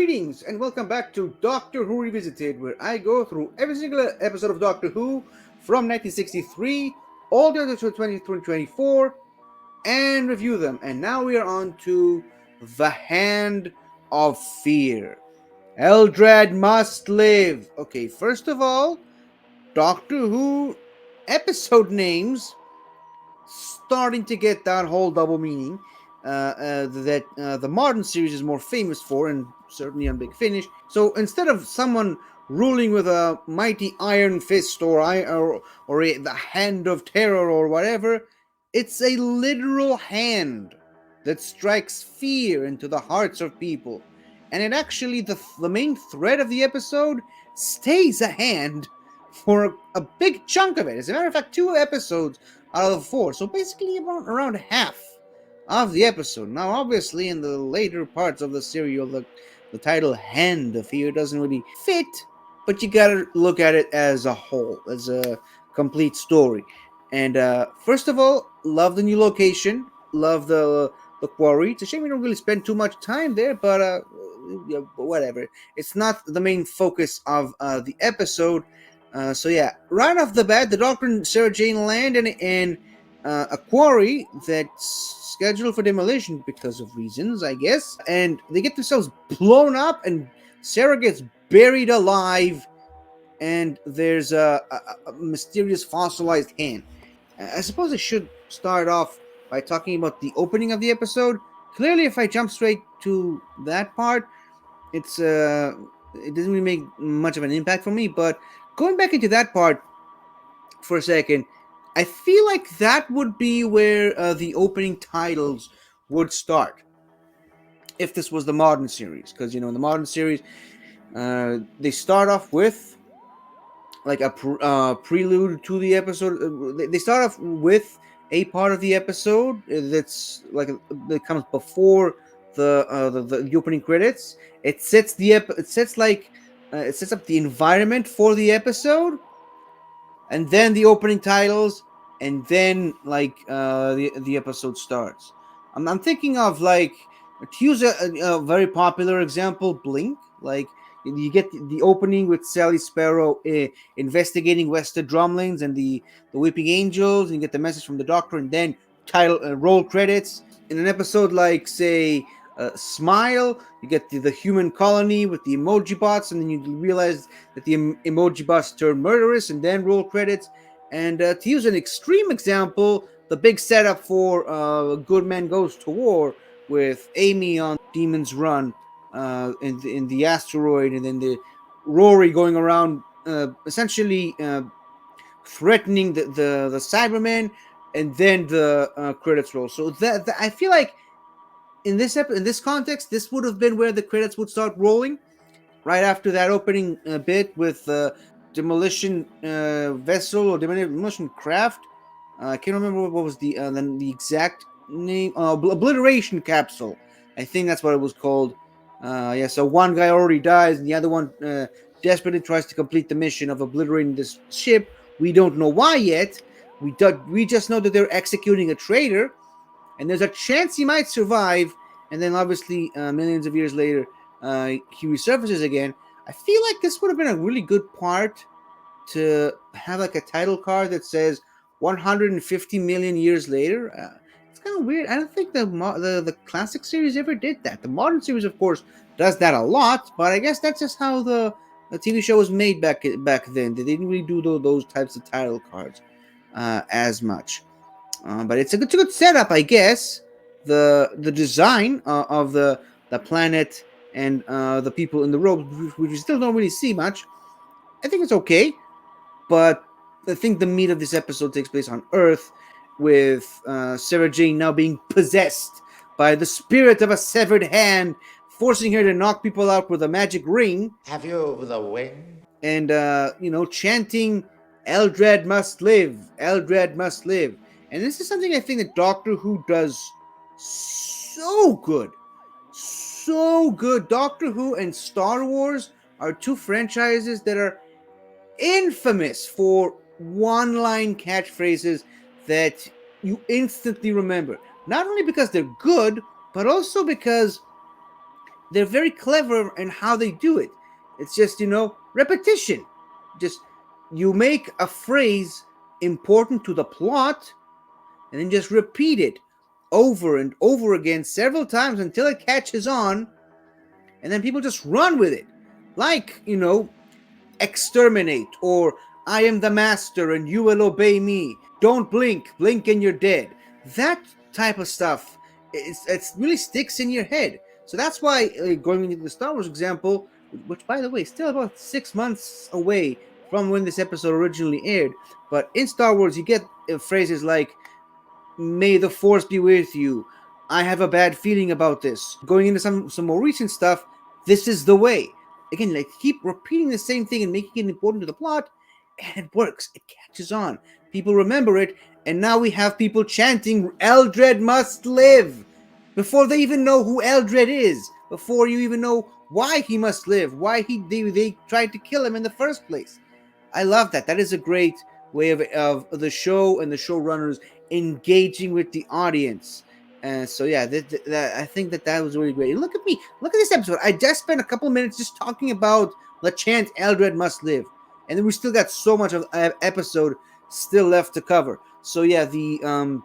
Greetings and welcome back to Doctor Who Revisited, where I go through every single episode of Doctor Who from 1963 all the way to 2024 and review them. And now we are on to The Hand of Fear. Eldrad must live. Okay, first of all, Doctor Who episode names starting to get that whole double meaning that the modern series is more famous for, and certainly on Big Finish. So instead of someone ruling with a mighty iron fist or the hand of terror or whatever, it's a literal hand that strikes fear into the hearts of people. And it actually, the main thread of the episode stays a hand for a big chunk of it. As a matter of fact, 2 episodes out of 4, so basically around half of the episode. Now, obviously, in the later parts of the serial, the title Hand of Fear doesn't really fit, but you gotta look at it as a whole, as a complete story. And first of all, love the new location, love the quarry. It's a shame we don't really spend too much time there, but yeah, whatever. It's not the main focus of the episode. So yeah, right off the bat, the Doctor and Sarah Jane land in a quarry that's scheduled for demolition because of reasons, I guess. And they get themselves blown up, and Sarah gets buried alive, and there's a mysterious fossilized hand. I suppose I should start off by talking about the opening of the episode. Clearly, if I jump straight to that part, it doesn't really make much of an impact for me, but going back into that part for a second, I feel like that would be where the opening titles would start if this was the modern series, because in the modern series they start off with like a prelude to the episode. They start off with a part of the episode that's like that comes before the opening credits. It sets it sets up the environment for the episode, and then the opening titles, and then the episode starts. I'm thinking of, like, to use a very popular example, Blink. Like, you get the opening with Sally Sparrow investigating Wester Drumlins and the Weeping Angels, and you get the message from the Doctor, and then title roll credits. In an episode like, say, Smile, you get the human colony with the emoji bots, and then you realize that the emoji bots turn murderous, and then roll credits. And to use an extreme example, the big setup for Good Man Goes to War with Amy on Demon's Run in the asteroid, and then the Rory going around essentially threatening the Cybermen, and then the credits roll. So that I feel like in this context, this would have been where the credits would start rolling, right after that opening bit with demolition vessel or demolition craft. I can't remember what was the exact name. Obliteration capsule. I think that's what it was called. Yeah. So one guy already dies, and the other one desperately tries to complete the mission of obliterating this ship. We don't know why yet. We just know that they're executing a traitor, and there's a chance he might survive. And then, obviously, millions of years later, he resurfaces again. I feel like this would have been a really good part to have, like, a title card that says 150 million years later. It's kind of weird. I don't think the classic series ever did that. The modern series, of course, does that a lot, but I guess that's just how the TV show was made back then. They didn't really do those types of title cards as much. But it's a good setup, I guess. The design of the planet and the people in the robes, which we still don't really see much, I think it's okay. But I think the meat of this episode takes place on Earth, with Sarah Jane now being possessed by the spirit of a severed hand, forcing her to knock people out with a magic ring. Have you the wind? And chanting "Eldrad must live, Eldrad must live." And this is something I think that Doctor Who does so good. So good. Doctor Who and Star Wars are two franchises that are infamous for one-line catchphrases that you instantly remember. Not only because they're good, but also because they're very clever in how they do it. It's just, repetition. Just you make a phrase important to the plot and then just repeat it over and over again several times until it catches on, and then people just run with it. Like, exterminate, or I am the master and you will obey me. Don't blink, blink and you're dead. That type of stuff, it really sticks in your head. So that's why, going into the Star Wars example, which by the way, is still about 6 months away from when this episode originally aired, but in Star Wars you get phrases like, may the force be with you, I have a bad feeling about this. Going into some more recent stuff, this is the way. Again, like, keep repeating the same thing and making it important to the plot, and it works. It catches on. People remember it, and now we have people chanting Eldred must live before they even know who Eldred is, before you even know why he must live, why they tried to kill him in the first place. I love that. That is a great way of the show and the showrunners engaging with the audience. So yeah, I think that was really great. Look at me. Look at this episode. I just spent a couple minutes just talking about the chant Eldred must live. And then we still got so much of episode still left to cover. So yeah, the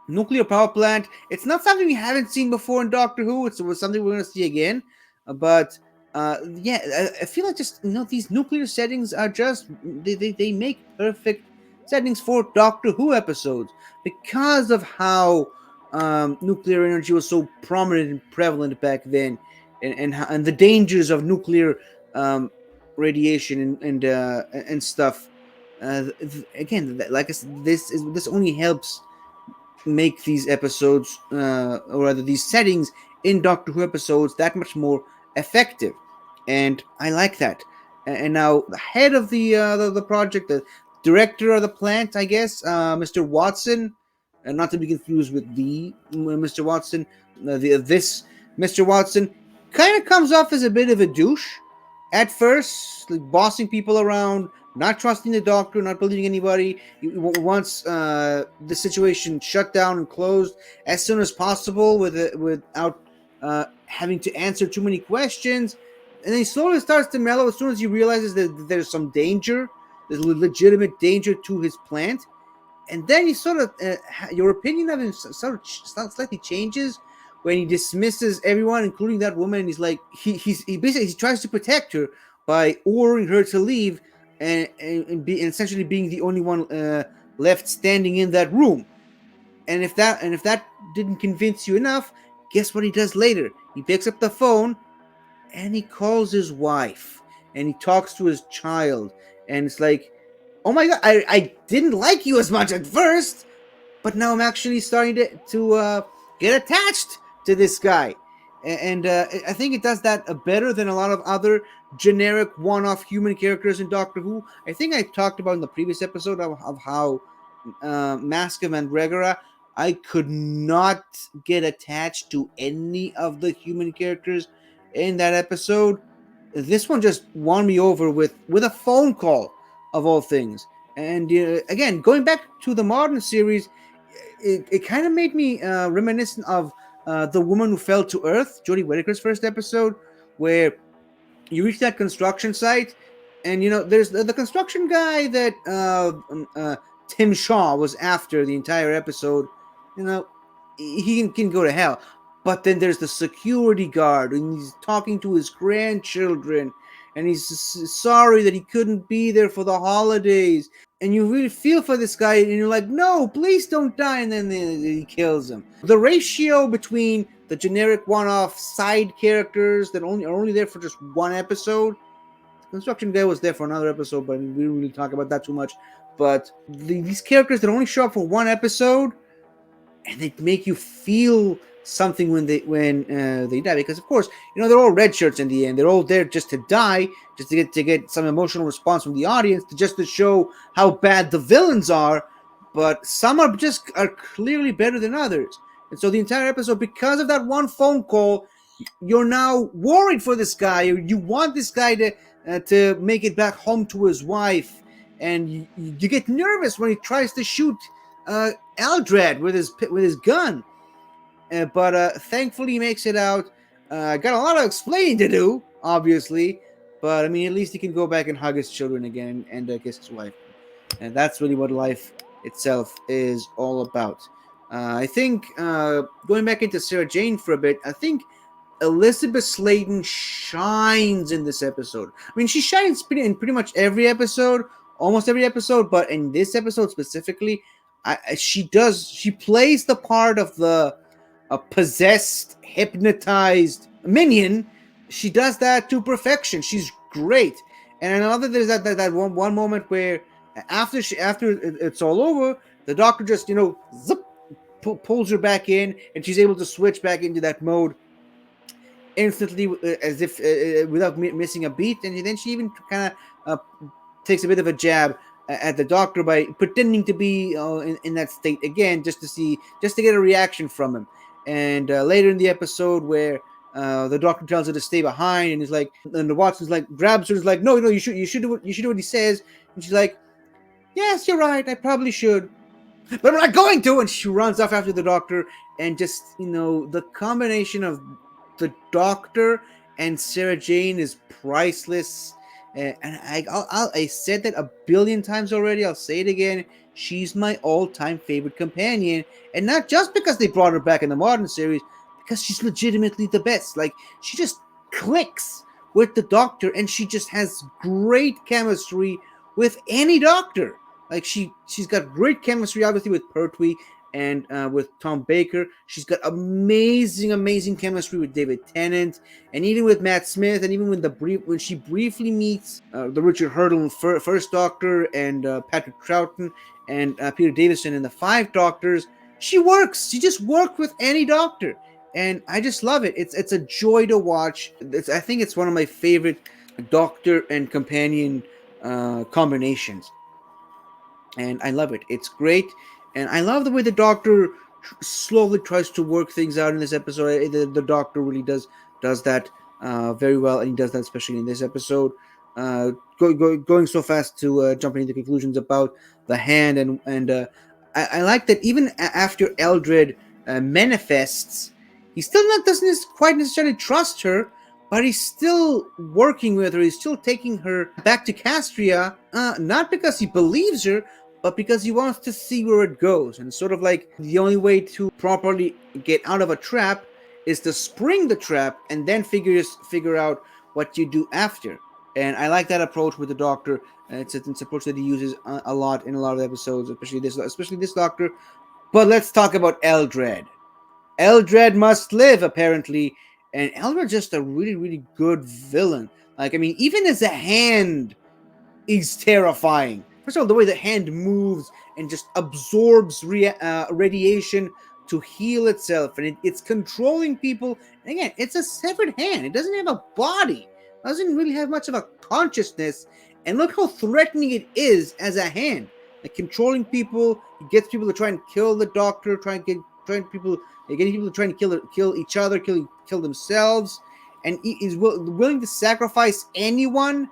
nuclear power plant, it's not something we haven't seen before in Doctor Who. It was something we're going to see again. But yeah, I feel like just, these nuclear settings are just, they make perfect settings for Doctor Who episodes because of how nuclear energy was so prominent and prevalent back then, and the dangers of nuclear radiation and stuff. Again, like I said, this only helps make these episodes, or rather these settings in Doctor Who episodes, that much more effective, and I like that. And now the head of the project, the director of the plant, I guess, Mr. Watson, and not to be confused with the Mr. Watson, this Mr. Watson kind of comes off as a bit of a douche at first, like bossing people around, not trusting the Doctor, not believing anybody. He wants the situation shut down and closed as soon as possible without having to answer too many questions. And then he slowly starts to mellow as soon as he realizes that there's some danger, there's legitimate danger to his plant. And then he sort of, your opinion of him sort of slightly changes when he dismisses everyone, including that woman. And he's like, he basically he tries to protect her by ordering her to leave, and essentially being the only one left standing in that room. And if that didn't convince you enough, guess what he does later? He picks up the phone and he calls his wife and he talks to his child, and it's like, oh my god, I didn't like you as much at first, but now I'm actually starting to get attached to this guy. And I think it does that better than a lot of other generic one-off human characters in Doctor Who. I think I talked about in the previous episode of how Mask of Mandragora, I could not get attached to any of the human characters in that episode. This one just won me over with a phone call, of all things. And again, going back to the modern series, it kind of made me reminiscent of The Woman Who Fell to Earth, Jodie Whittaker's first episode, where you reach that construction site, and there's the construction guy that Tim Shaw was after the entire episode. He can go to hell. But then there's the security guard, and he's talking to his grandchildren, and he's sorry that he couldn't be there for the holidays. And you really feel for this guy, and you're like, no, please don't die, and then he kills him. The ratio between the generic one-off side characters that are only there for just one episode. The construction guy was there for another episode, but we didn't really talk about that too much. But these characters that only show up for one episode, and they make you feel something when they die, because of course they're all red shirts in the end. They're all there just to die, just to get some emotional response from the audience, just to show how bad the villains are. But some are clearly better than others, and so the entire episode, because of that one phone call, you're now worried for this guy, or you want this guy to make it back home to his wife, and you get nervous when he tries to shoot Eldred with his gun. But thankfully he makes it out. Got a lot of explaining to do, obviously, but I mean, at least he can go back and hug his children again and kiss his wife, and that's really what life itself is all about. I think going back into Sarah Jane for a bit, I think Elizabeth Sladen shines in this episode. I mean, she shines in pretty much every episode, almost every episode, but in this episode specifically, she plays the part of the a possessed, hypnotized minion. She does that to perfection. She's great. And I know that there's that one moment where after it's all over, the doctor just zip, pulls her back in, and she's able to switch back into that mode instantly, as if without missing a beat. And then she even kind of takes a bit of a jab at the doctor by pretending to be in that state again, just to get a reaction from him. And later in the episode, where the doctor tells her to stay behind, and the Watson's like grabs her, is like, no, you should do what he says, and she's like, yes, you're right, I probably should, but I'm not going to, and she runs off after the doctor, and just the combination of the doctor and Sarah Jane is priceless. And I said that a billion times already. I'll say it again. She's my all-time favorite companion, and not just because they brought her back in the modern series, because she's legitimately the best. Like, she just clicks with the doctor, and she just has great chemistry with any doctor. Like, she's got great chemistry, obviously, with Pertwee and with Tom Baker. She's got amazing chemistry with David Tennant, and even with Matt Smith, and even when she briefly meets the Richard Hurdle First Doctor, and Patrick Troughton, and Peter Davison in the Five Doctors. She works. She just worked with any doctor, and I just love it. It's a joy to watch. I think it's one of my favorite doctor and companion combinations, and I love it. It's great, and I love the way the doctor slowly tries to work things out in this episode. The doctor really does that very well, and he does that especially in this episode. Going so fast to jumping into conclusions about the hand, and I like that even after Eldred manifests, he still doesn't quite necessarily trust her, but he's still working with her. He's still taking her back to Castria, not because he believes her, but because he wants to see where it goes. And sort of like the only way to properly get out of a trap is to spring the trap and then figure out what you do after. And I like that approach with the Doctor. It's an approach that he uses a lot in a lot of episodes, especially this Doctor. But let's talk about Eldred. Eldred must live, apparently, and Eldred's just a really good villain. Like, I mean, even as a hand, he's terrifying. First of all, the way the hand moves and just absorbs radiation to heal itself, and it's controlling people. And again, it's a severed hand. It doesn't have a body. It doesn't really have much of a consciousness. And look how threatening it is as a hand. Like, controlling people, it gets people to try and kill the Doctor, getting people to try and kill each other, kill themselves, and he is willing to sacrifice anyone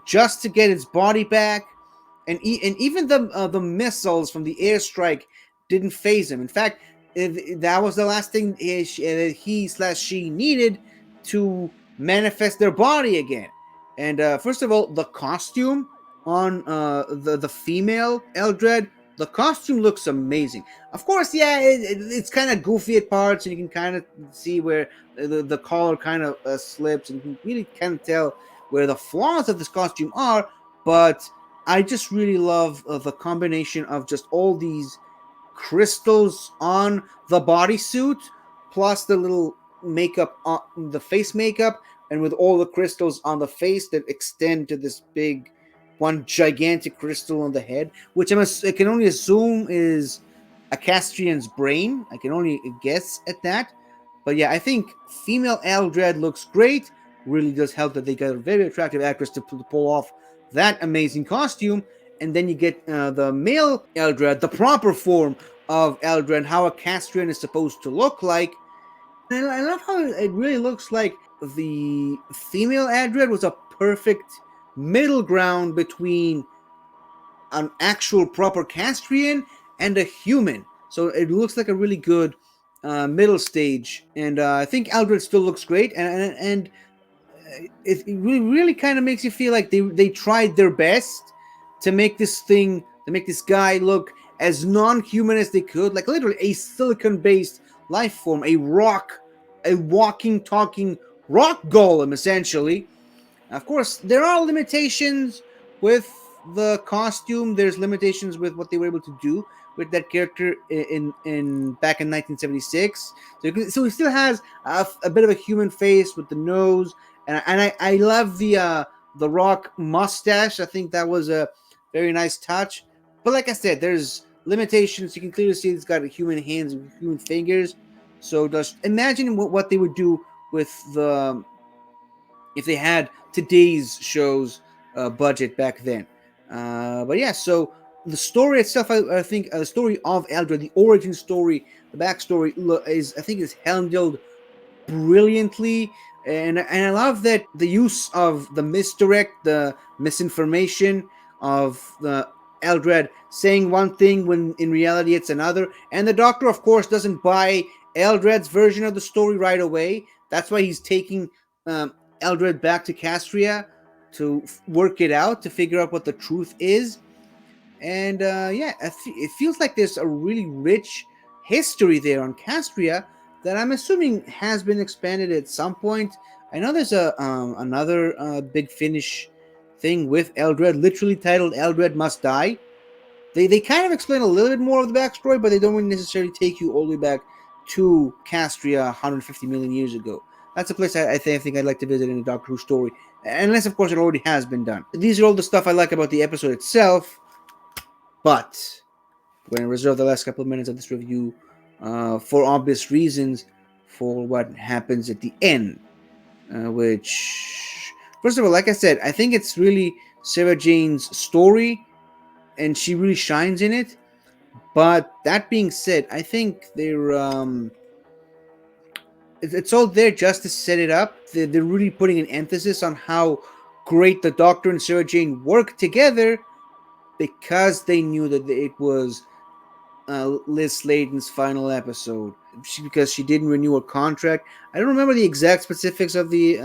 just to get his body back. And even the missiles from the airstrike didn't phase him. In fact, that was the last thing he/she needed to manifest their body again. And first of all, the costume on the female Eldred, the costume looks amazing. Of course, yeah, it's kind of goofy at parts, and you can kind of see where the collar kind of slips, and you can really kind of tell where the flaws of this costume are. But I just really love the combination of just all these crystals on the bodysuit, plus the little makeup on the face makeup, and with all the crystals on the face that extend to this big one gigantic crystal on the head, which I can only assume is a Castrian's brain. I can only guess at that. But yeah, I think female Eldred looks great. Really does help that they got a very attractive actress to pull off that amazing costume. And then you get the male Eldred, the proper form of Eldred, how a Castrian is supposed to look like. And I love how it really looks like the female Eldred was a perfect middle ground between an actual proper Castrian and a human. So it looks like a really good middle stage, and I think Eldred still looks great, and it really kind of makes you feel like they tried their best to make this guy look as non-human as they could, like literally a silicon-based life form, a walking, talking rock golem, essentially. Of course, there are limitations with the costume. There's limitations with what they were able to do with that character in back in 1976. So he still has a bit of a human face with the nose, and I love the Rock mustache. I think that was a very nice touch. But like I said, there's limitations. You can clearly see he's got human hands and human fingers. So just imagine what they would do with the if they had today's show's budget back then. But yeah, so the story itself, I think the story of Eldred, the origin story, the backstory is, I think, is handled brilliantly, and I love that the use of the misdirect, the misinformation of the Eldred saying one thing when in reality it's another, and the Doctor, of course, doesn't buy Eldred's version of the story right away. That's why he's taking Eldred back to Castria to work it out, to figure out what the truth is. And yeah, it feels like there's a really rich history there on Castria that I'm assuming has been expanded at some point. I know there's a another big Finnish thing with Eldred, literally titled "Eldred Must Die." They kind of explain a little bit more of the backstory, but they don't really necessarily take you all the way back to Castria 150 million years ago. That's a place I think I'd like to visit in a Doctor Who story, unless of course it already has been done. These are all the stuff I like about the episode itself, but we're going to reserve the last couple of minutes of this review for obvious reasons for what happens at the end. Which, first of all, like I said, I think it's really Sarah Jane's story, and she really shines in it. But that being said, I think it's all there just to set it up. They're really putting an emphasis on how great the Doctor and Sarah Jane work together because they knew that it was Liz Sladen's final episode. Because she didn't renew her contract. I don't remember the exact specifics of the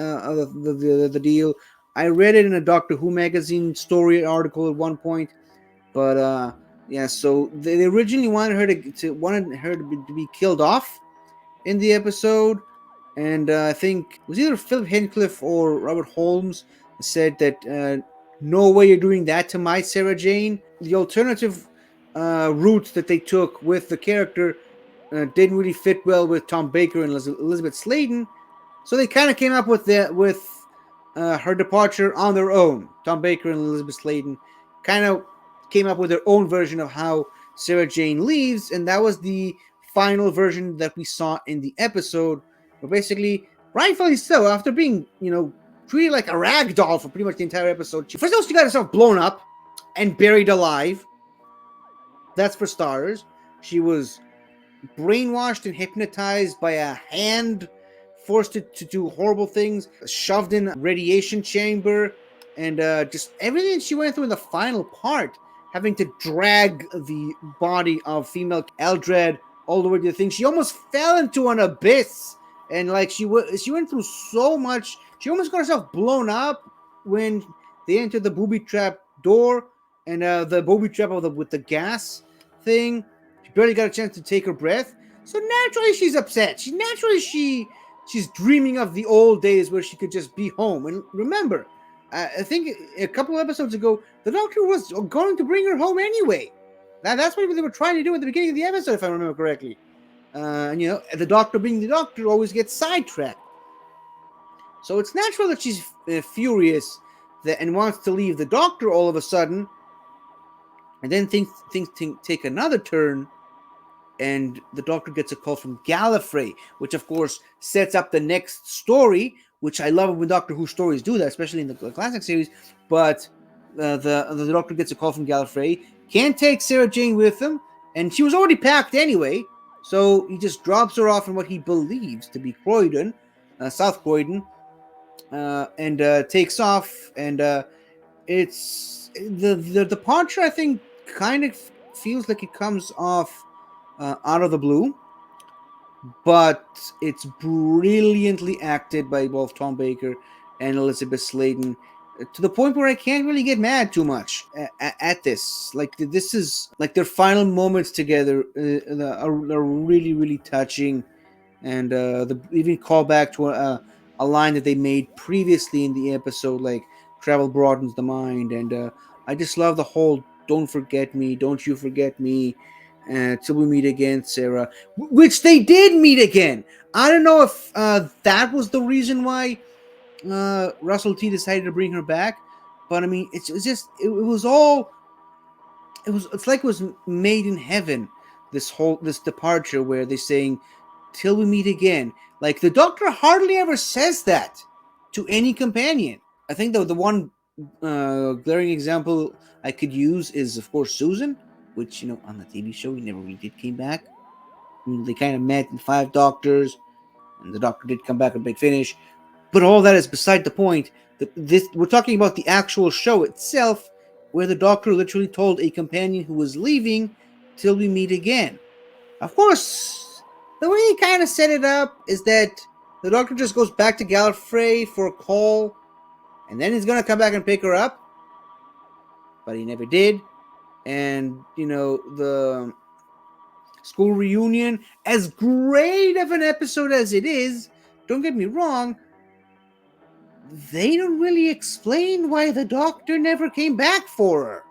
deal. I read it in a Doctor Who magazine story article at one point, but yeah. So they originally wanted her to be killed off in the episode, and I think it was either Philip Hinchcliffe or Robert Holmes said that no way you're doing that to my Sarah Jane. The alternative route that they took with the character didn't really fit well with Tom Baker and Elizabeth Sladen, so they kind of came up with her departure on their own. Tom Baker and Elizabeth Sladen kind of came up with their own version of how Sarah Jane leaves, and that was the final version that we saw in the episode. But basically, rightfully so, after being, treated like a rag doll for pretty much the entire episode. First of all, she got herself blown up and buried alive. That's for starters. She was brainwashed and hypnotized by a hand, forced to do horrible things, shoved in a radiation chamber, and just everything she went through in the final part, having to drag the body of female Eldred all the way to the thing. She almost fell into an abyss, and like she went through so much. She almost got herself blown up when they entered the booby trap door, and the booby trap with the gas thing. She barely got a chance to take her breath. So naturally she's upset. She's dreaming of the old days where she could just be home. And remember, I think a couple of episodes ago, the Doctor was going to bring her home anyway. That's what they were trying to do at the beginning of the episode, if I remember correctly. And the Doctor being the Doctor always gets sidetracked. So it's natural that she's furious and wants to leave the Doctor all of a sudden. And then things take another turn, and the Doctor gets a call from Gallifrey, which of course sets up the next story, which I love when Doctor Who stories do that, especially in the classic series. But the Doctor gets a call from Gallifrey, can't take Sarah Jane with him, and she was already packed anyway, so he just drops her off in what he believes to be Croydon, South Croydon, and takes off, and it's the departure, I think, kind of feels like it comes off out of the blue, but it's brilliantly acted by both Tom Baker and Elizabeth Sladen, to the point where I can't really get mad too much at this. Like, this is like their final moments together are really, really touching, and the even call back to a line that they made previously in the episode, like travel broadens the mind, and I just love the whole "don't forget me, don't you forget me, till we meet again, Sarah," which they did meet again. I don't know if that was the reason why Russell T decided to bring her back, but I mean, it's just it was all it's like it was made in heaven. This departure where they're saying till we meet again. Like, the Doctor hardly ever says that to any companion. I think the one glaring example I could use is, of course, Susan, which, on the TV show he never really did came back. I mean, they kind of met in Five Doctors, and the Doctor did come back in Big Finish. But all that is beside the point. We're talking about the actual show itself, where the Doctor literally told a companion who was leaving, "Till we meet again." Of course, the way he kind of set it up is that the Doctor just goes back to Gallifrey for a call, and then he's gonna come back and pick her up, but he never did. And the school reunion, as great of an episode as it is, don't get me wrong, they don't really explain why the Doctor never came back for her.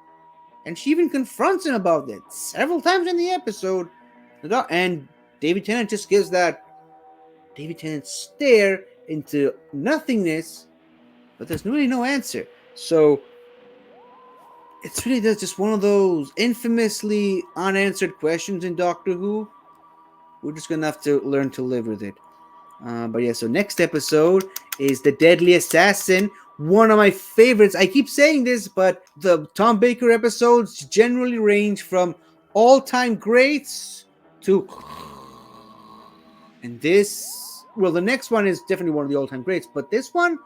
And she even confronts him about it several times in the episode. And David Tennant just gives that David Tennant stare into nothingness, but there's really no answer. So it's really just one of those infamously unanswered questions in Doctor Who. We're just gonna have to learn to live with it. But yeah, so next episode is The Deadly Assassin. One of my favorites. I keep saying this, but the Tom Baker episodes generally range from all-time greats to... And the next one is definitely one of the all-time greats, but this one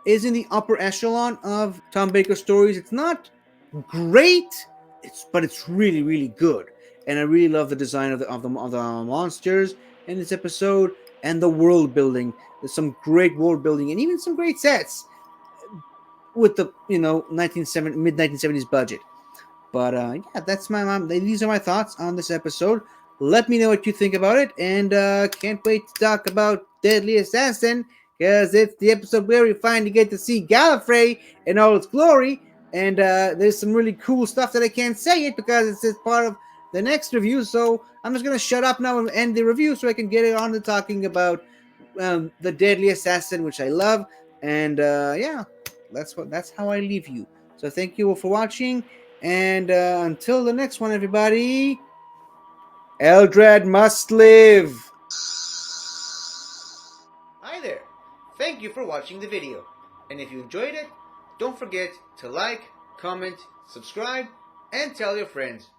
is in the upper echelon of Tom Baker stories. It's not great, but it's really, really good. And I really love the design of the monsters in this episode, and the world building. There's some great world building and even some great sets with the mid 1970s budget. But yeah, that's my mom. These are my thoughts on this episode. Let me know what you think about it, and can't wait to talk about Deadly Assassin, because it's the episode where we finally get to see Gallifrey in all its glory. And there's some really cool stuff that I can't say it because it's just part of the next review. So I'm just gonna shut up now and end the review so I can get it on to talking about the Deadly Assassin, which I love. And yeah, that's how I leave you. So thank you all for watching, and until the next one, everybody, Eldrad must live! Hi there! Thank you for watching the video. And if you enjoyed it, don't forget to like, comment, subscribe, and tell your friends.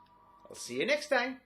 I'll see you next time.